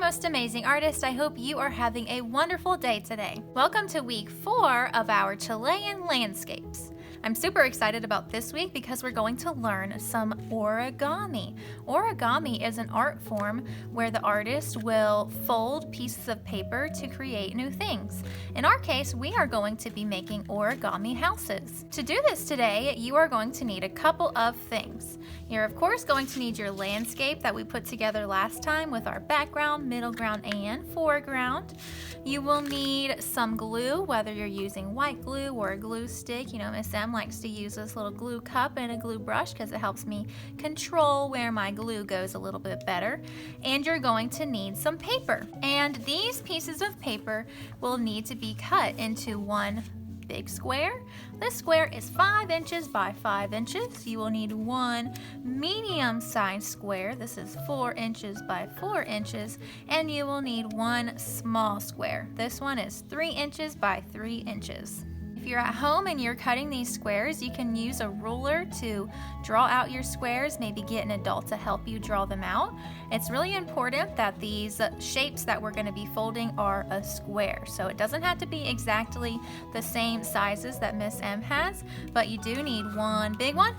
most amazing artist. I hope you are having a wonderful day today. Welcome to week 4 of our Chilean landscapes. I'm super excited about this week because we're going to learn some origami. Origami is an art form where the artist will fold pieces of paper to create new things. In our case, we are going to be making origami houses. To do this today, you are going to need a couple of things. You're of course going to need your landscape that we put together last time with our background, middle ground, and foreground. You will need some glue, whether you're using white glue or a glue stick. You know, Miss M likes to use this little glue cup and a glue brush because it helps me control where my glue goes a little bit better. And you're going to need some paper. And these pieces of paper will need to be cut into one big square. This square is 5 inches by 5 inches. You will need one medium-sized square. This is 4 inches by 4 inches. And you will need one small square. This one is 3 inches by 3 inches. If you're at home and you're cutting these squares, you can use a ruler to draw out your squares, maybe get an adult to help you draw them out. It's really important that these shapes that we're going to be folding are a square. So it doesn't have to be exactly the same sizes that Miss M has, but you do need one big one,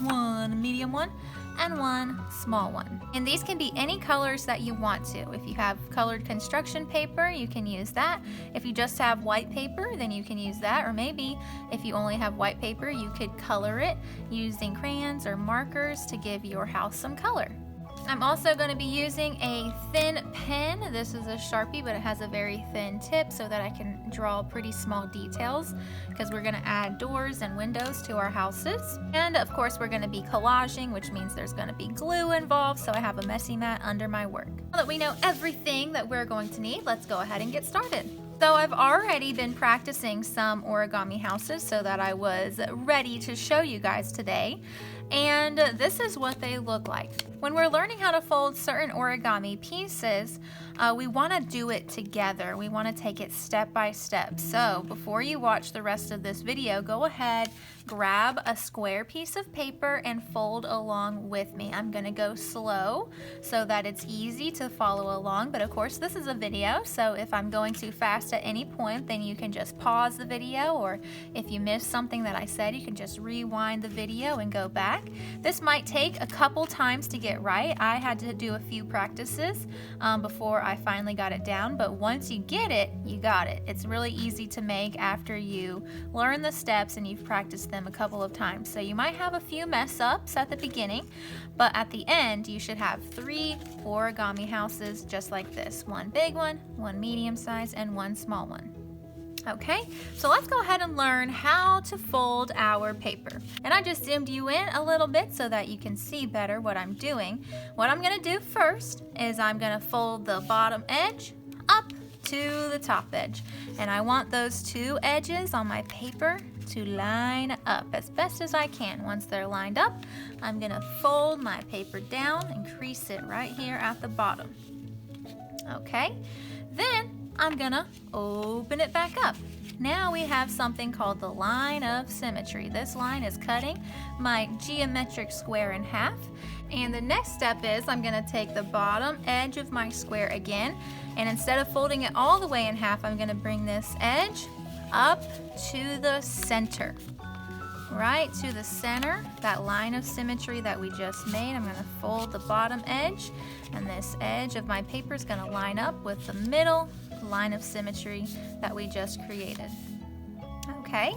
one medium one, and one small one. And these can be any colors that you want to. If you have colored construction paper, you can use that. If you just have white paper, then you can use that. Or maybe if you only have white paper, you could color it using crayons or markers to give your house some color. I'm also going to be using a thin pen. This is a Sharpie, but it has a very thin tip so that I can draw pretty small details because we're going to add doors and windows to our houses. And of course, we're going to be collaging, which means there's going to be glue involved, so I have a messy mat under my work. Now that we know everything that we're going to need, let's go ahead and get started. So I've already been practicing some origami houses so that I was ready to show you guys today. And this is what they look like. When we're learning how to fold certain origami pieces, we want to do it together. We want to take it step by step. So before you watch the rest of this video, go ahead, grab a square piece of paper and fold along with me. I'm going to go slow so that it's easy to follow along. But of course, this is a video, so if I'm going too fast at any point, then you can just pause the video, or if you missed something that I said, you can just rewind the video and go back. This might take a couple times to get right. I had to do a few practices before I finally got it down, but once you get it, you got it. It's really easy to make after you learn the steps and you've practiced them a couple of times. So you might have a few mess ups at the beginning, but at the end you should have 3 origami houses just like this. One big one, one medium size, and one small one. Okay, so let's go ahead and learn how to fold our paper. And I just zoomed you in a little bit so that you can see better what I'm doing. What I'm going to do first is I'm going to fold the bottom edge up to the top edge. And I want those 2 edges on my paper to line up as best as I can. Once they're lined up, I'm going to fold my paper down and crease it right here at the bottom. Okay, then I'm gonna open it back up. Now we have something called the line of symmetry. This line is cutting my geometric square in half. And the next step is I'm gonna take the bottom edge of my square again, and instead of folding it all the way in half, I'm gonna bring this edge up to the center. Right to the center, that line of symmetry that we just made. I'm going to fold the bottom edge, and this edge of my paper is going to line up with the middle line of symmetry that we just created. Okay,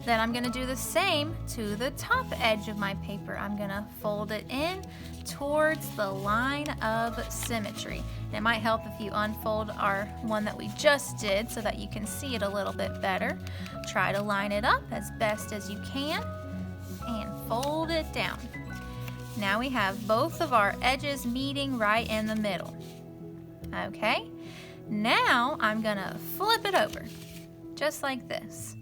then I'm going to do the same to the top edge of my paper. I'm going to fold it in towards the line of symmetry. And it might help if you unfold our one that we just did so that you can see it a little bit better. Try to line it up as best as you can and fold it down. Now we have both of our edges meeting right in the middle. Okay, now I'm going to flip it over just like this.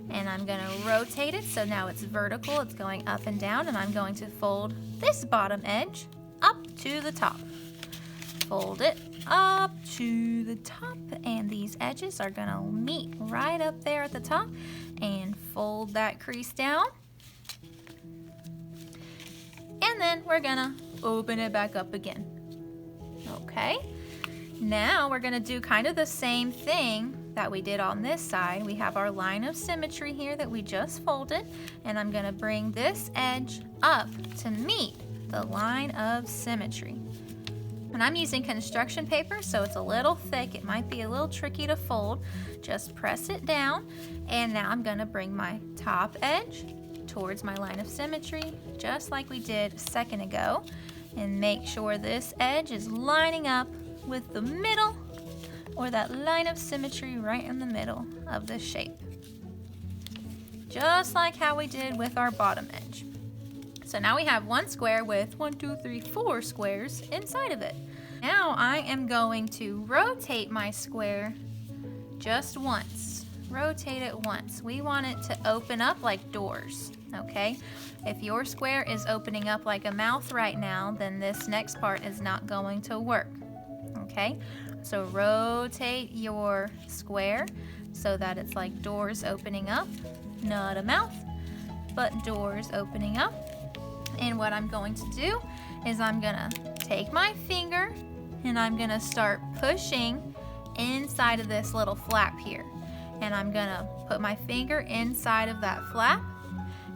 And I'm going to rotate it so now it's vertical, it's going up and down, and I'm going to fold this bottom edge up to the top. Fold it up to the top, and these edges are going to meet right up there at the top, and fold that crease down. And then we're going to open it back up again. Okay. Now we're gonna do kind of the same thing that we did on this side. We have our line of symmetry here that we just folded, and I'm gonna bring this edge up to meet the line of symmetry. And I'm using construction paper, so it's a little thick. It might be a little tricky to fold. Just press it down, and now I'm gonna bring my top edge towards my line of symmetry, just like we did a second ago, and make sure this edge is lining up with the middle, or that line of symmetry right in the middle of the shape. Just like how we did with our bottom edge. So now we have one square with 4 squares inside of it. Now I am going to rotate my square just once. Rotate it once. We want it to open up like doors, okay? If your square is opening up like a mouth right now, then this next part is not going to work, okay? So rotate your square so that it's like doors opening up, not a mouth, but doors opening up. And what I'm going to do is I'm gonna take my finger and I'm gonna start pushing inside of this little flap here. And I'm gonna put my finger inside of that flap,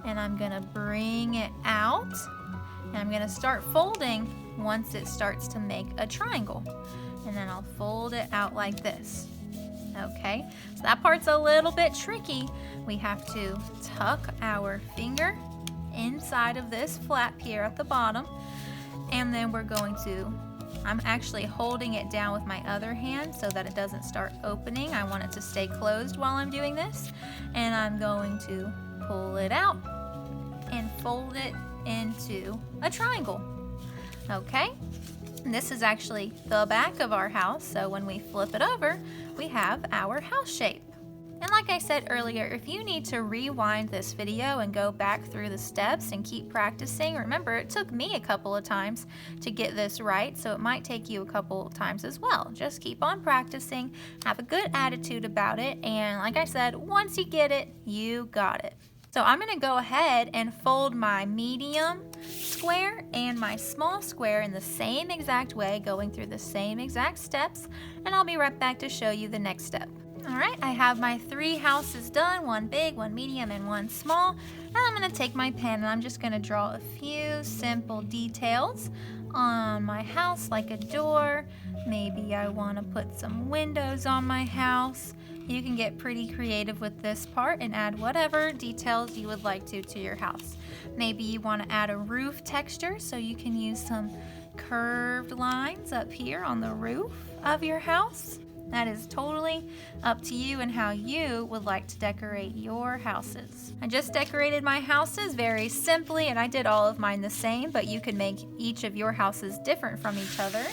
and I'm gonna bring it out, and I'm gonna start folding once it starts to make a triangle. And then I'll fold it out like this. Okay, so that part's a little bit tricky. We have to tuck our finger inside of this flap here at the bottom, and then we're going to, I'm actually holding it down with my other hand so that it doesn't start opening. I want it to stay closed while I'm doing this, and I'm going to pull it out and fold it into a triangle. Okay, and this is actually the back of our house, so when we flip it over, we have our house shape. And like I said earlier, if you need to rewind this video and go back through the steps and keep practicing, remember it took me a couple of times to get this right, so it might take you a couple of times as well. Just keep on practicing, have a good attitude about it, and like I said, once you get it, you got it. So I'm going to go ahead and fold my medium square and my small square in the same exact way, going through the same exact steps, and I'll be right back to show you the next step. Alright, I have my 3 houses done, one big, one medium, and one small. Now I'm going to take my pen and I'm just going to draw a few simple details on my house, like a door. Maybe I want to put some windows on my house. You can get pretty creative with this part and add whatever details you would like to your house. Maybe you want to add a roof texture, so you can use some curved lines up here on the roof of your house. That is totally up to you and how you would like to decorate your houses. I just decorated my houses very simply, and I did all of mine the same, but you can make each of your houses different from each other.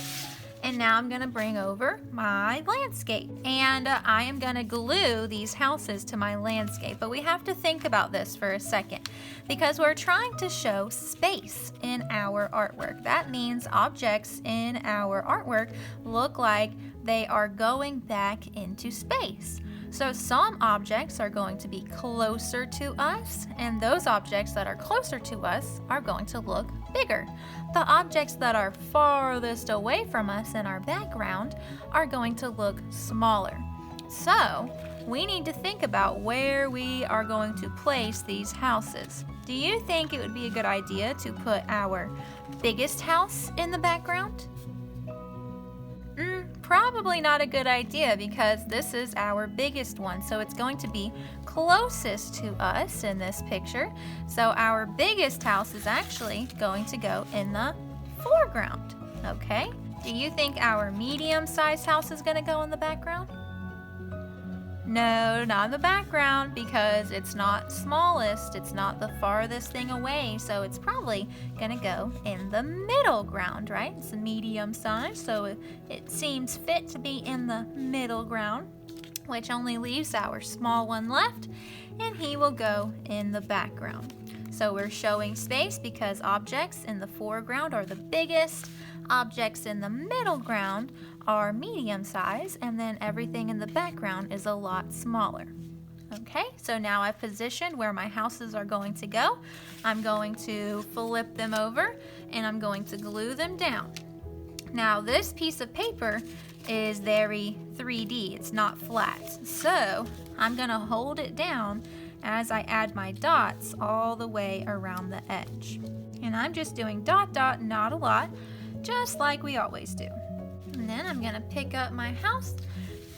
And now I'm gonna bring over my landscape, and I am gonna glue these houses to my landscape. But we have to think about this for a second, because we're trying to show space in our artwork. That means objects in our artwork look like they are going back into space. So some objects are going to be closer to us, and those objects that are closer to us are going to look bigger. The objects that are farthest away from us in our background are going to look smaller. So we need to think about where we are going to place these houses. Do you think it would be a good idea to put our biggest house in the background? Probably not a good idea, because this is our biggest one, so it's going to be closest to us in this picture. So our biggest house is actually going to go in the foreground, okay? Do you think our medium-sized house is going to go in the background? No, not in the background, because it's not smallest, it's not the farthest thing away, so it's probably gonna go in the middle ground, right? It's a medium size, so it seems fit to be in the middle ground, which only leaves our small one left, and he will go in the background. So we're showing space because objects in the foreground are the biggest, objects in the middle ground are medium size, and then everything in the background is a lot smaller. Okay, so now I've positioned where my houses are going to go. I'm going to flip them over and I'm going to glue them down. Now this piece of paper is very 3D. It's not flat. So I'm gonna hold it down as I add my dots all the way around the edge. And I'm just doing dot dot, not a lot, just like we always do. And then I'm gonna pick up my house,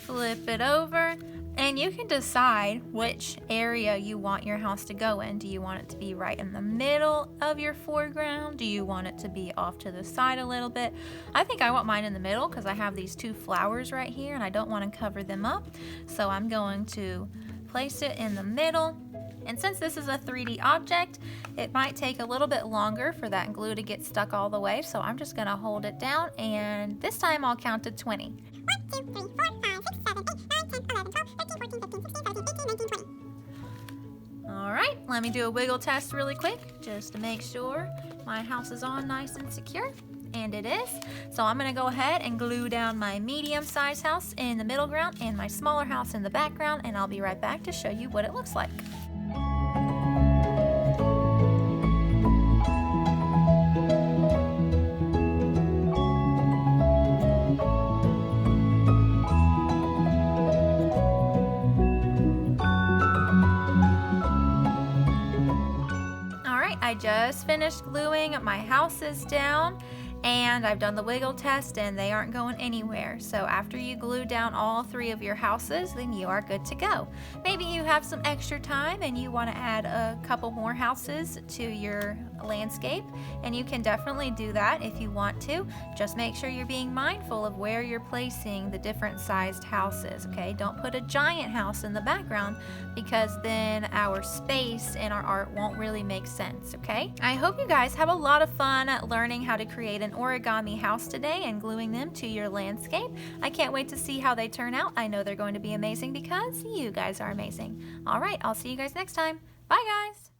flip it over, and you can decide which area you want your house to go in. Do you want it to be right in the middle of your foreground? Do you want it to be off to the side a little bit? I think I want mine in the middle because I have these two flowers right here and I don't want to cover them up. So I'm going to place it in the middle. And since this is a 3D object, it might take a little bit longer for that glue to get stuck all the way. So I'm just gonna hold it down, and this time I'll count to 20. 1, 2, 3, 4, 5, 6, 7, 8, 9, 10, 11, 12, 13, 14, 15, 16, 17, 18, 19, 20. All right, let me do a wiggle test really quick, just to make sure my house is on nice and secure. And it is. So I'm gonna go ahead and glue down my medium-sized house in the middle ground and my smaller house in the background, and I'll be right back to show you what it looks like. I just finished gluing my houses down, and I've done the wiggle test and they aren't going anywhere. So after you glue down all 3 of your houses, then you are good to go. Maybe you have some extra time and you want to add a couple more houses to your landscape, and you can definitely do that if you want to. Just make sure you're being mindful of where you're placing the different sized houses, okay? Don't put a giant house in the background because then our space in our art won't really make sense, okay? I hope you guys have a lot of fun learning how to create an origami house today and gluing them to your landscape. I can't wait to see how they turn out. I know they're going to be amazing because you guys are amazing. All right, I'll see you guys next time. Bye, guys.